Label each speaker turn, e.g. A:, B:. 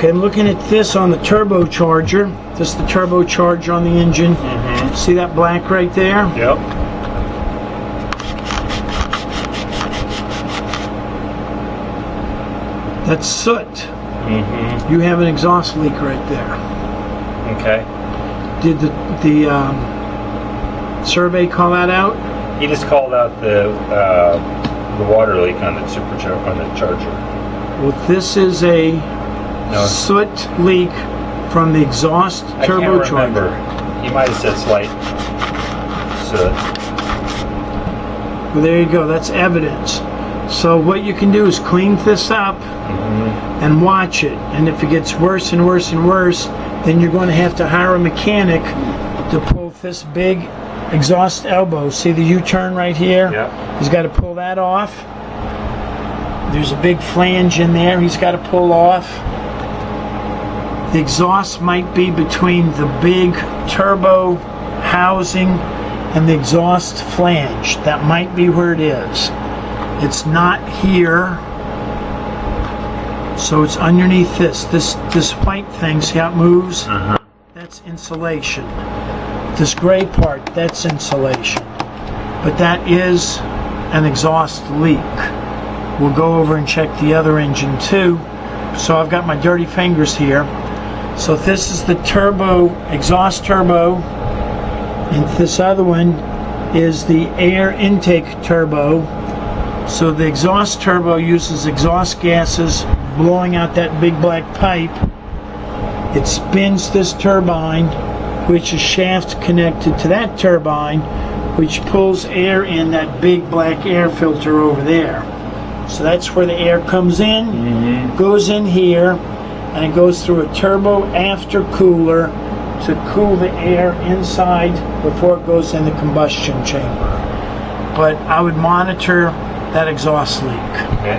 A: Okay, I'm looking at this on the turbocharger. This is the turbocharger on the engine. See that black right there?
B: Yep.
A: That's soot. You have an exhaust leak right there.
B: Okay.
A: Did the survey call that out?
B: He just called out the water leak on the charger.
A: Well, this is a
B: No.
A: soot leak from the exhaust
B: I can't
A: turbocharger.
B: remember. He might have said slight soot.
A: Well, there you go. That's evidence. So what you can do is clean this up and watch it. And if it gets worse and worse and worse, then you're going to have to hire a mechanic to pull this big exhaust elbow. See the U-turn right here?
B: Yep.
A: He's got to pull that off. There's a big flange in there he's got to pull off. The exhaust might be between the big turbo housing and the exhaust flange. That might be where it is. It's not here. So it's underneath this white thing. See how it moves? That's insulation. This gray part, that's insulation. But that is an exhaust leak. We'll go over and check the other engine too. So I've got my dirty fingers here. So this is the turbo, exhaust turbo, and this other one is the air intake turbo. So the exhaust turbo uses exhaust gases blowing out that big black pipe. It spins this turbine, which is shaft connected to that turbine, which pulls air in that big black air filter over there. So that's where the air comes in, goes in here, and it goes through a turbo aftercooler to cool the air inside before it goes in the combustion chamber. But I would monitor that exhaust leak.
B: Okay.